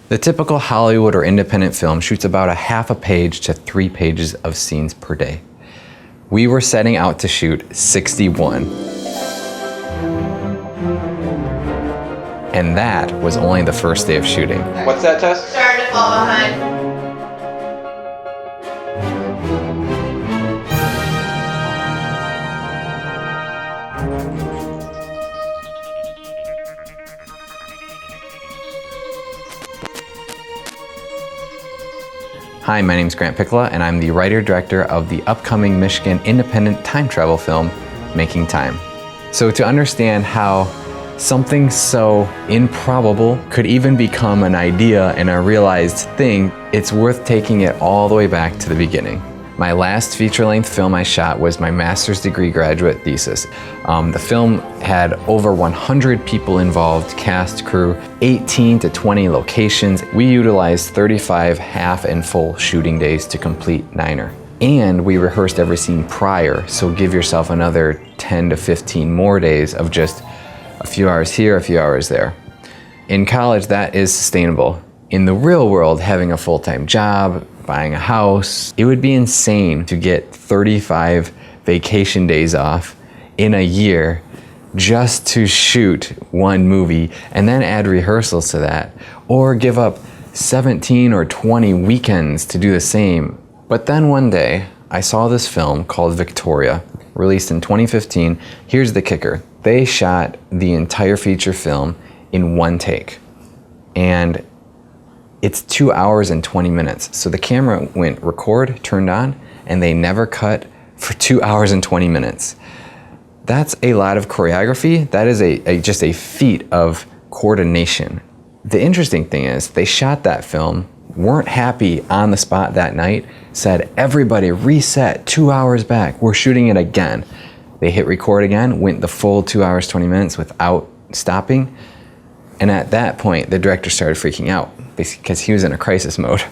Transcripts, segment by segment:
The typical Hollywood or independent film shoots about a half a page to 3 pages of scenes per day. We were setting out to shoot 61. And that was only the first day of shooting. What's that, Tess? Starting to fall behind. Hi, my name is Grant Pichla, and I'm the writer-director of the upcoming Michigan independent time travel film, Making Time. So to understand how something so improbable could even become an idea and a realized thing, it's worth taking it all the way back to the beginning. My last feature-length film I shot was my master's degree graduate thesis. The film had over 100 people involved, cast, crew, 18 to 20 locations. We utilized 35 half and full shooting days to complete Niner. And we rehearsed every scene prior, so give yourself another 10 to 15 more days of just a few hours here, a few hours there. In college, that is sustainable. In the real world, having a full-time job, buying a house, it would be insane to get 35 vacation days off in a year just to shoot one movie and then add rehearsals to that, or give up 17 or 20 weekends to do the same. But then one day, I saw this film called Victoria, released in 2015. Here's the kicker. They shot the entire feature film in one take. And it's 2 hours and 20 minutes. So the camera went record, turned on, and they never cut for 2 hours and 20 minutes. That's a lot of choreography. That is just a feat of coordination. The interesting thing is they shot that film, weren't happy on the spot that night, said, everybody reset 2 hours back, we're shooting it again. They hit record again, went the full 2 hours, 20 minutes without stopping. And at that point, the director started freaking out because he was in a crisis mode.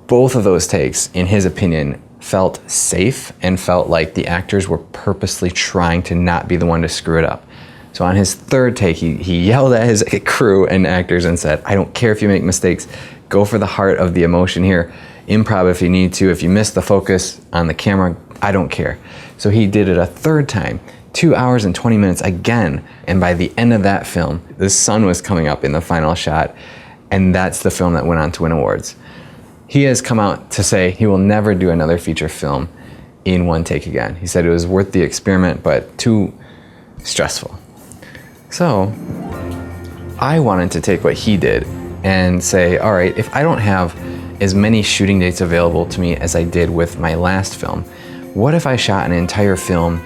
Both of those takes, in his opinion, felt safe and felt like the actors were purposely trying to not be the one to screw it up. So on his third take, he yelled at his crew and actors and said, I don't care if you make mistakes, go for the heart of the emotion here. Improv if you need to. If you miss the focus on the camera, I don't care. So he did it a third time, 2 hours and 20 minutes again. And by the end of that film, the sun was coming up in the final shot. And that's the film that went on to win awards. He has come out to say he will never do another feature film in one take again. He said it was worth the experiment, but too stressful. So I wanted to take what he did and say, all right, if I don't have as many shooting dates available to me as I did with my last film, what if I shot an entire film,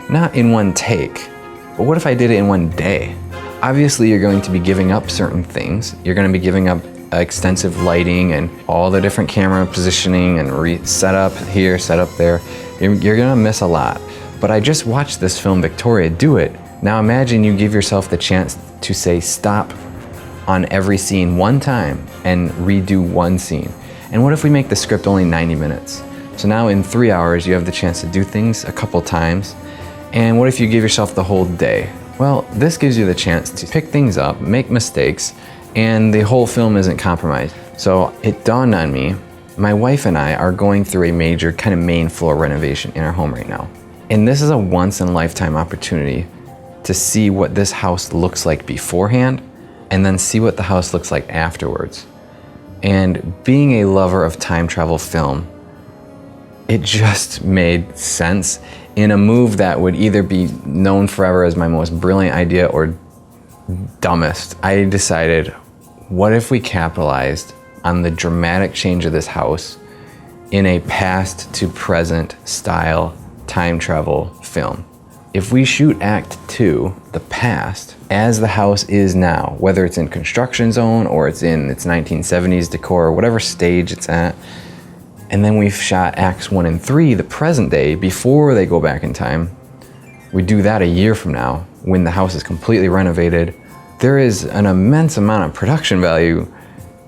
not in one take, but what if I did it in one day? Obviously, you're going to be giving up certain things. You're going to be giving up extensive lighting and all the different camera positioning and set up here, set up there. You're going to miss a lot. But I just watched this film, Victoria, do it. Now imagine you give yourself the chance to say stop on every scene one time and redo one scene. And what if we make the script only 90 minutes? So now in 3 hours, you have the chance to do things a couple times. And what if you give yourself the whole day? Well, this gives you the chance to pick things up, make mistakes, and the whole film isn't compromised. So it dawned on me, my wife and I are going through a major kind of main floor renovation in our home right now. And this is a once-in-a-lifetime opportunity to see what this house looks like beforehand, and then see what the house looks like afterwards. And being a lover of time travel film, it just made sense in a move that would either be known forever as my most brilliant idea or dumbest. I decided, what if we capitalized on the dramatic change of this house in a past to present style time travel film? If we shoot Act 2, the past, as the house is now, whether it's in construction zone or it's in its 1970s decor, or whatever stage it's at, and then we've shot Acts 1 and 3, the present day, before they go back in time, we do that a year from now, when the house is completely renovated. There is an immense amount of production value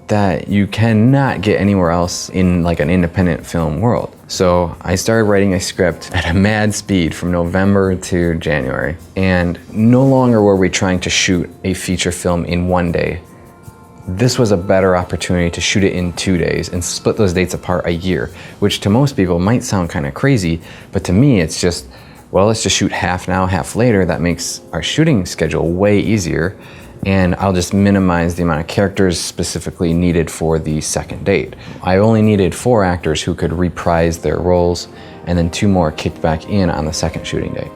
that you cannot get anywhere else in like an independent film world. So I started writing a script at a mad speed from November to January. And no longer were we trying to shoot a feature film in one day. this was a better opportunity to shoot it in 2 days and split those dates apart a year, which to most people might sound kind of crazy, but to me it's just, well, let's just shoot half now, half later. That makes our shooting schedule way easier, and I'll just minimize the amount of characters specifically needed for the second date. I only needed 4 actors who could reprise their roles, and then 2 more kicked back in on the second shooting date.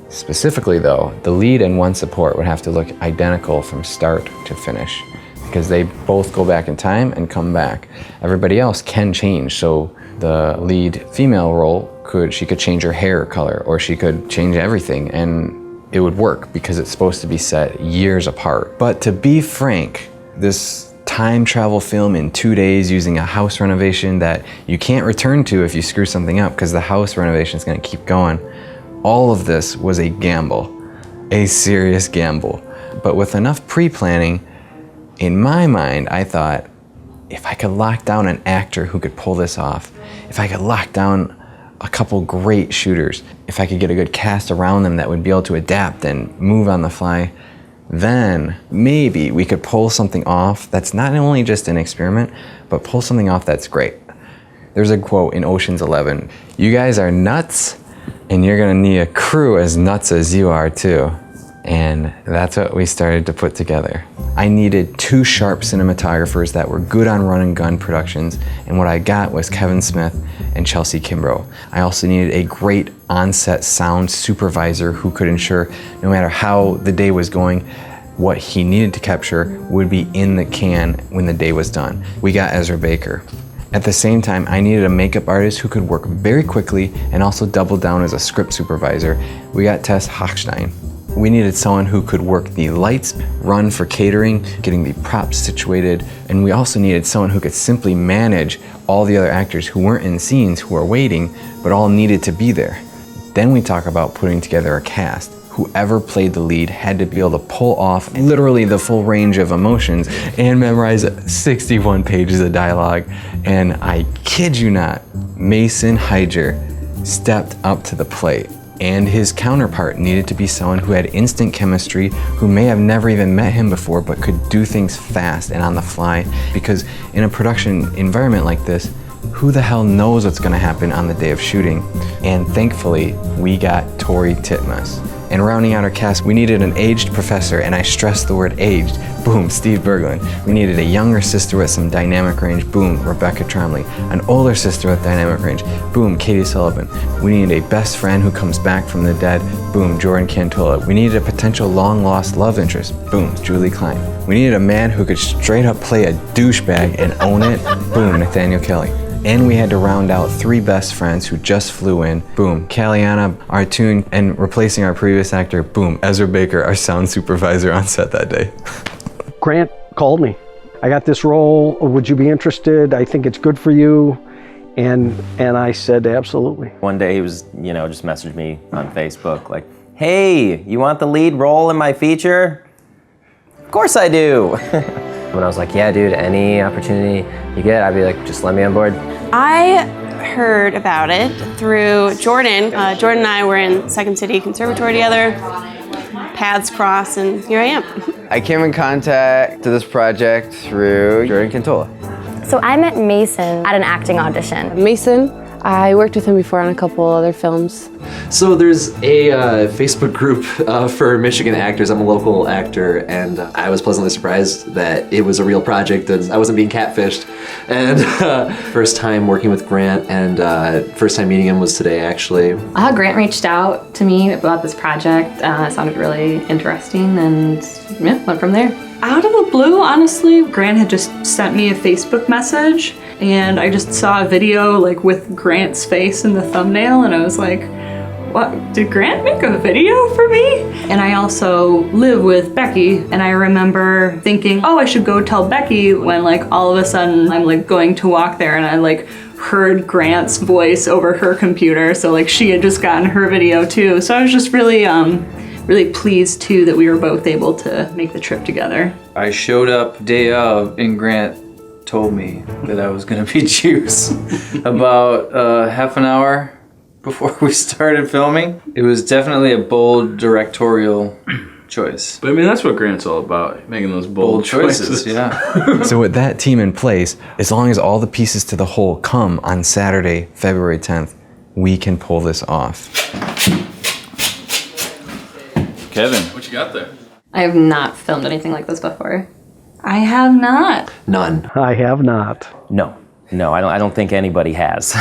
Specifically though, the lead and 1 support would have to look identical from start to finish, because they both go back in time and come back. Everybody else can change, so the lead female role she could change her hair color, or she could change everything, and it would work because it's supposed to be set years apart. But to be frank, this time travel film in 2 days using a house renovation that you can't return to if you screw something up, because the house renovation is going to keep going, all of this was a gamble, a serious gamble. But with enough pre-planning, in my mind, I thought, if I could lock down an actor who could pull this off, if I could lock down a couple great shooters, if I could get a good cast around them that would be able to adapt and move on the fly, then maybe we could pull something off that's not only just an experiment, but pull something off that's great. There's a quote in Ocean's 11, "You guys are nuts, and you're gonna need a crew as nuts as you are too." And that's what we started to put together. I needed 2 sharp cinematographers that were good on run and gun productions, and what I got was Kevin Smith and Chelsea Kimbrough. I also needed a great on-set sound supervisor who could ensure no matter how the day was going, what he needed to capture would be in the can when the day was done. We got Ezra Baker. At the same time, I needed a makeup artist who could work very quickly and also double down as a script supervisor. We got Tess Hochstein. We needed someone who could work the lights, run for catering, getting the props situated, and we also needed someone who could simply manage all the other actors who weren't in scenes, who were waiting, but all needed to be there. Then we talk about putting together a cast. Whoever played the lead had to be able to pull off literally the full range of emotions and memorize 61 pages of dialogue. And I kid you not, Mason Heidger stepped up to the plate. And his counterpart needed to be someone who had instant chemistry, who may have never even met him before, but could do things fast and on the fly. Because in a production environment like this, who the hell knows what's gonna happen on the day of shooting? And thankfully, we got Tori Titmas. And rounding out our cast, we needed an aged professor, and I stress the word aged. Boom, Steve Berglund. We needed a younger sister with some dynamic range. Boom, Rebecca Tremblay. An older sister with dynamic range. Boom, Katie Sullivan. We needed a best friend who comes back from the dead. Boom, Jordan Cantola. We needed a potential long-lost love interest. Boom, Julie Klein. We needed a man who could straight up play a douchebag and own it. Boom, Nathaniel Kelly. And we had to round out 3 best friends who just flew in. Boom, Caliana, our tune, and replacing our previous actor, boom, Ezra Baker, our sound supervisor on set that day. Grant called me. I got this role, would you be interested? I think it's good for you. And I said, absolutely. One day he was, just messaged me on Facebook like, "Hey, you want the lead role in my feature?" "Of course I do." When I was like, "Yeah, dude, any opportunity you get," I'd be like, "Just let me on board." I heard about it through Jordan. Jordan and I were in Second City Conservatory together. Paths crossed, and here I am. I came in contact to this project through Jordan Cantola. So I met Mason at an acting audition. Mason, I worked with him before on a couple other films. So there's a Facebook group for Michigan actors. I'm a local actor, and I was pleasantly surprised that it was a real project and I wasn't being catfished. And first time working with Grant, and first time meeting him was today, actually. Grant reached out to me about this project. It sounded really interesting, and yeah, went from there. Out of the blue, honestly, Grant had just sent me a Facebook message, and I just saw a video with Grant's face in the thumbnail, and I was like, what, did Grant make a video for me? And I also live with Becky, and I remember thinking, oh, I should go tell Becky, when all of a sudden I'm going to walk there, and I heard Grant's voice over her computer, so she had just gotten her video too. So I was just really pleased too that we were both able to make the trip together. I showed up day of, and Grant told me that I was gonna be Juice about half an hour before we started filming. It was definitely a bold directorial choice. But I mean, that's what Grant's all about, making those bold choices. Yeah. So with that team in place, as long as all the pieces to the whole come on Saturday, February 10th, we can pull this off. Kevin, what you got there? I have not filmed anything like this before. I have not. None. I have not. No, I don't think anybody has.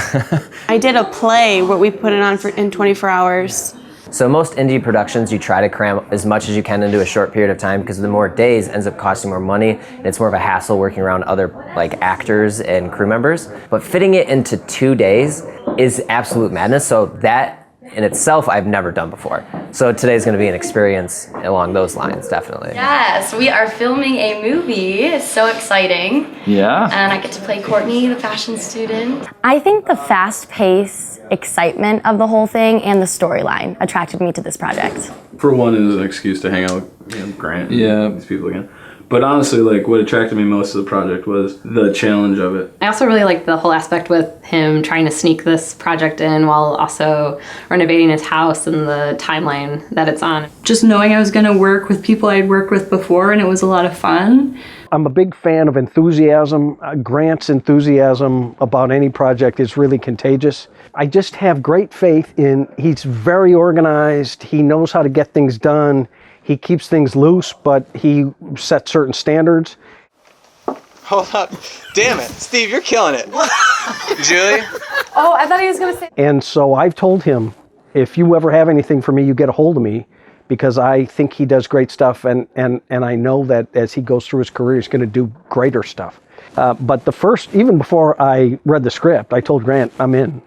I did a play where we put it on in 24 hours. So most indie productions, you try to cram as much as you can into a short period of time because the more days ends up costing more money, and it's more of a hassle working around other like actors and crew members. But fitting it into 2 days is absolute madness. So that in itself, I've never done before. So today's going to be an experience along those lines, definitely. Yes, we are filming a movie. It's so exciting. Yeah. And I get to play Courtney, the fashion student. I think the fast-paced excitement of the whole thing and the storyline attracted me to this project. For one, it was an excuse to hang out with Grant and these people again. But honestly, like, what attracted me most to the project was the challenge of it. I also really like the whole aspect with him trying to sneak this project in while also renovating his house and the timeline that it's on. Just knowing I was going to work with people I'd worked with before, and it was a lot of fun. I'm a big fan of enthusiasm. Grant's enthusiasm about any project is really contagious. I just have great faith in, he's very organized, he knows how to get things done, he keeps things loose, but he sets certain standards. Hold up. Damn it. Steve, you're killing it. Julie? Oh, I thought he was going to say... And so I've told him, if you ever have anything for me, you get a hold of me, because I think he does great stuff, and I know that as he goes through his career, he's going to do greater stuff. But even before I read the script, I told Grant, I'm in.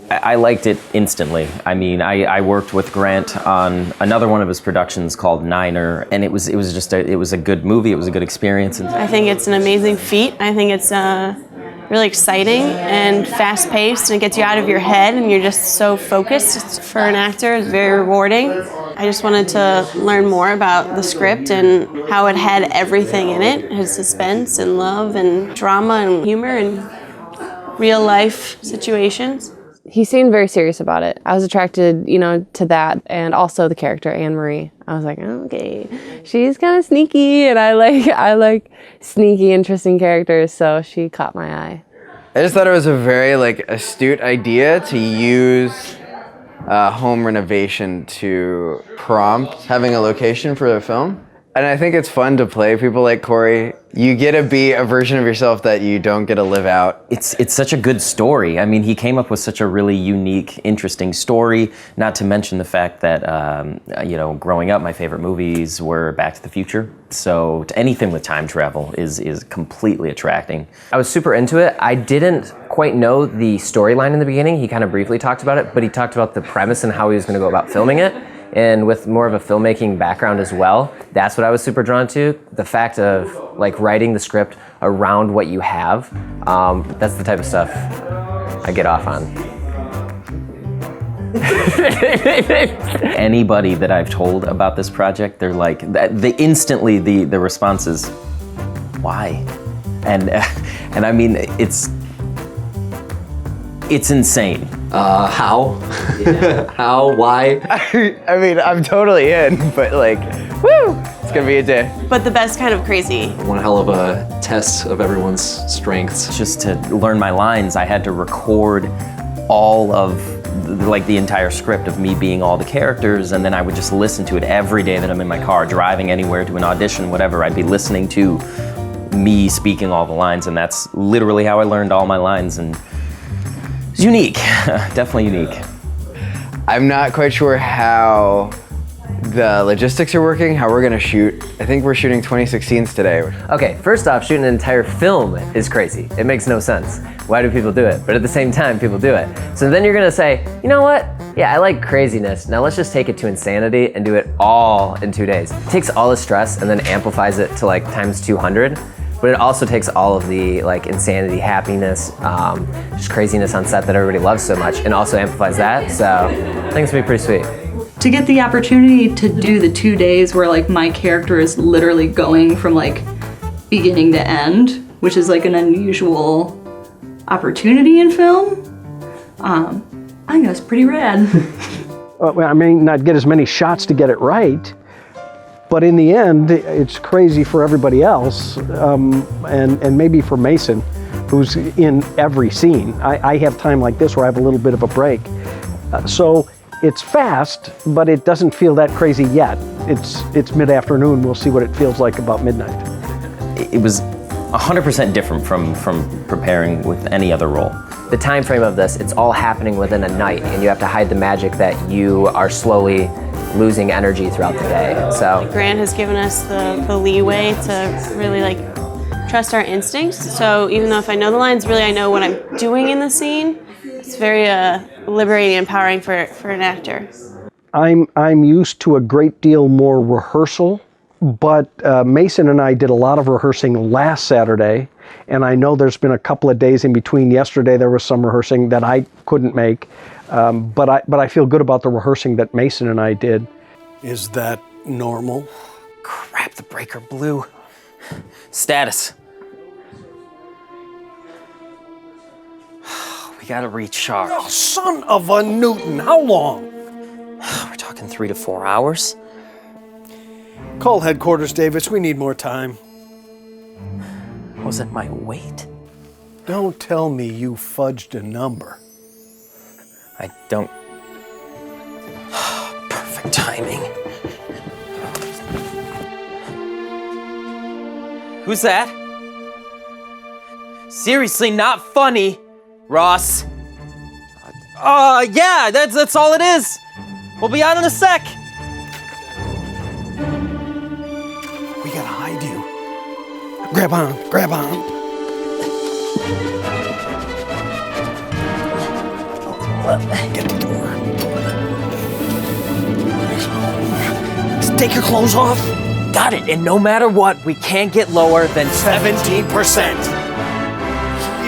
I liked it instantly. I mean, I worked with Grant on another one of his productions called Niner, and it was a good movie. It was a good experience. I think it's an amazing feat. I think it's really exciting and fast-paced, and it gets you out of your head, and you're just so focused. For an actor, it's very rewarding. I just wanted to learn more about the script and how it had everything in it. It has suspense and love and drama and humor and real-life situations. He seemed very serious about it. I was attracted, to that, and also the character Anne Marie. I was like, oh, okay, she's kind of sneaky, and I like sneaky, interesting characters, so she caught my eye. I just thought it was a very astute idea to use home renovation to prompt having a location for the film. And I think it's fun to play people like Corey. You get to be a version of yourself that you don't get to live out. It's such a good story. I mean, he came up with such a really unique, interesting story, not to mention the fact that, growing up, my favorite movies were Back to the Future. So anything with time travel is completely attracting. I was super into it. I didn't quite know the storyline in the beginning. He kind of briefly talked about it, but he talked about the premise and how he was going to go about filming it. And with more of a filmmaking background as well, that's what I was super drawn to. The fact of writing the script around what you have, that's the type of stuff I get off on. Anybody that I've told about this project, they're like, instantly the response is, why? And I mean, it's insane. How? How? Why? I mean, I'm totally in, but woo! It's gonna be a day. But the best kind of crazy. One hell of a test of everyone's strengths. Just to learn my lines, I had to record all of the entire script of me being all the characters, and then I would just listen to it every day that I'm in my car, driving anywhere to an audition, whatever. I'd be listening to me speaking all the lines, and that's literally how I learned all my lines. And it's unique, definitely unique. I'm not quite sure how the logistics are working, how we're gonna shoot. I think we're shooting 2016s today. Okay, first off, shooting an entire film is crazy. It makes no sense. Why do people do it? But at the same time, people do it. So then you're gonna say, you know what? Yeah, I like craziness. Now let's just take it to insanity and do it all in 2 days. It takes all the stress and then amplifies it to times 200. But it also takes all of the insanity, happiness, just craziness on set that everybody loves so much, and also amplifies that. So I think it's gonna be pretty sweet. To get the opportunity to do the 2 days where my character is literally going from beginning to end, which is an unusual opportunity in film, I think that's pretty rad. I may not get as many shots to get it right, But in the end, it's crazy for everybody else, and maybe for Mason, who's in every scene. I have time like this where I have a little bit of a break. So it's fast, but it doesn't feel that crazy yet. It's mid-afternoon. We'll see what it feels like about midnight. It was 100% different from preparing with any other role. The time frame of this, it's all happening within a night, and you have to hide the magic that you are slowly losing energy throughout the day. So Grant has given us the leeway to really like trust our instincts. So even though if I know the lines, really I know what I'm doing in the scene. It's very liberating and empowering for an actor. I'm used to a great deal more rehearsal, but Mason and I did a lot of rehearsing last Saturday, and I know there's been a couple of days in between. Yesterday there was some rehearsing that I couldn't make, but I feel good about the rehearsing that Mason and I did. Is that normal? crap, the breaker blew. Status. We gotta recharge. Oh, son of a Newton, how long? We're talking 3 to 4 hours. Call headquarters, Davis. We need more time. Was it my weight? Don't tell me you fudged a number. I don't... Perfect timing. Who's that? Seriously, not funny, Ross. Yeah, that's all it is. We'll be out in a sec. We gotta hide you. Grab on, grab on. Get the door. Take your clothes off. Got it, and no matter what, we can't get lower than 17%.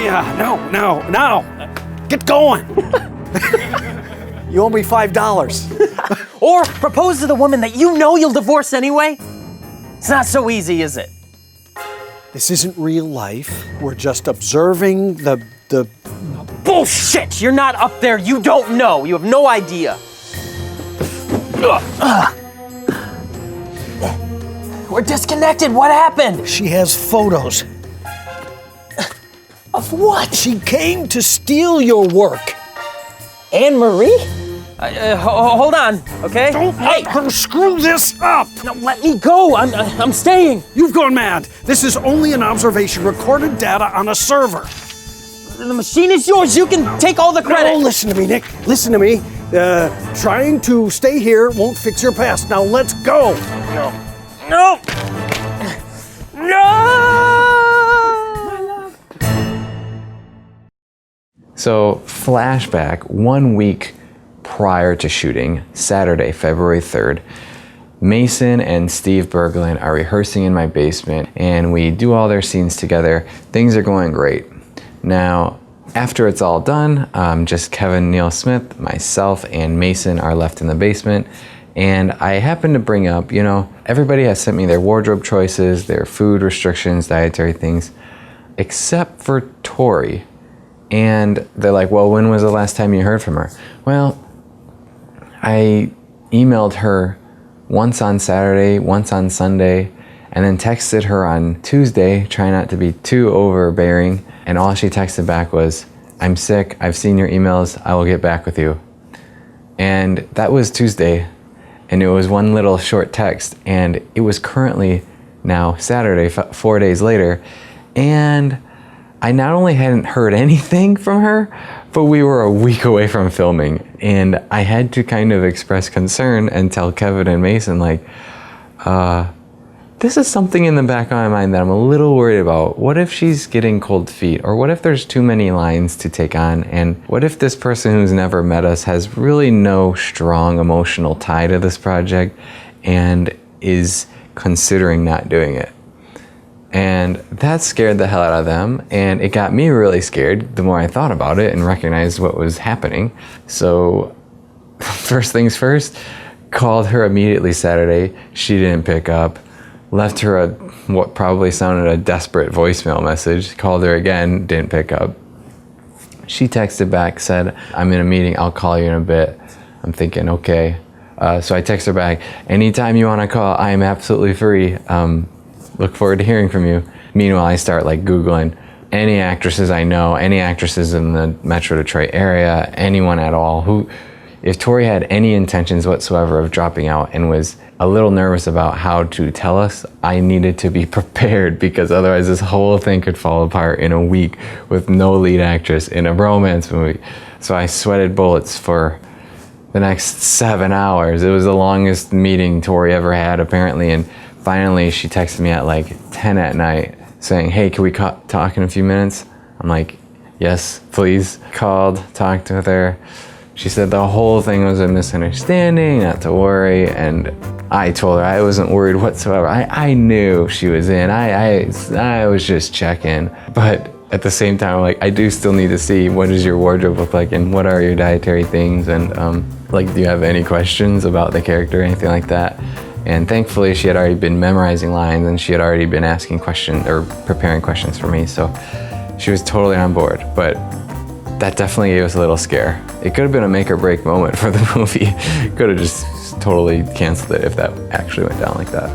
Yeah, now. Get going. You owe me $5. Or propose to the woman that you know you'll divorce anyway. It's not so easy, is it? This isn't real life. We're just observing the... Bullshit! You're not up there. You don't know. You have no idea. We're disconnected. What happened? She has photos. Of what? She came to steal your work. Anne-Marie? Hold on, okay? Don't let her screw this up! No, let me go. I'm staying. You've gone mad. This is only an observation, recorded data on a server. The machine is yours. You can take all the credit. No, listen to me, Nick. Listen to me. Trying to stay here won't fix your past. Now let's go. No! So, flashback, 1 week prior to shooting, Saturday, February 3rd, Mason and Steve Berglund are rehearsing in my basement, and we do all their scenes together. Things are going great. Now, after it's all done, just Kevin Neal Smith, myself, and Mason are left in the basement. And I happened to bring up, everybody has sent me their wardrobe choices, their food restrictions, dietary things, except for Tori. And they're like, well, when was the last time you heard from her? Well, I emailed her once on Saturday, once on Sunday, and then texted her on Tuesday, trying not to be too overbearing. And all she texted back was, I'm sick, I've seen your emails, I will get back with you. And that was Tuesday. And it was one little short text, and it was currently now Saturday, 4 days later, and I not only hadn't heard anything from her, but we were a week away from filming, and I had to kind of express concern and tell Kevin and Mason, this is something in the back of my mind that I'm a little worried about. What if she's getting cold feet? Or what if there's too many lines to take on? And what if this person who's never met us has really no strong emotional tie to this project and is considering not doing it? And that scared the hell out of them, and it got me really scared the more I thought about it and recognized what was happening. So first things first, called her immediately Saturday. She didn't pick up. Left her what probably sounded a desperate voicemail message. Called her again, didn't pick up. She texted back, said, I'm in a meeting, I'll call you in a bit. I'm thinking, okay. So I text her back, anytime you want to call, I am absolutely free. Look forward to hearing from you. Meanwhile, I start like Googling any actresses I know, any actresses in the Metro Detroit area, anyone at all if Tori had any intentions whatsoever of dropping out and was a little nervous about how to tell us, I needed to be prepared, because otherwise this whole thing could fall apart in a week with no lead actress in a romance movie. So I sweated bullets for the next 7 hours. It was the longest meeting Tori ever had, apparently, and finally she texted me at like 10 at night saying, hey, can we talk in a few minutes? I'm like, yes, please. Called, talked with her. She said the whole thing was a misunderstanding, not to worry, and I told her I wasn't worried whatsoever. I knew she was in. I was just checking, but at the same time, like, I do still need to see what does your wardrobe look like and what are your dietary things, and like, do you have any questions about the character or anything like that? And thankfully, she had already been memorizing lines and she had already been asking questions or preparing questions for me, so she was totally on board. But that definitely gave us a little scare. It could have been a make or break moment for the movie. Could have just totally canceled it if that actually went down like that.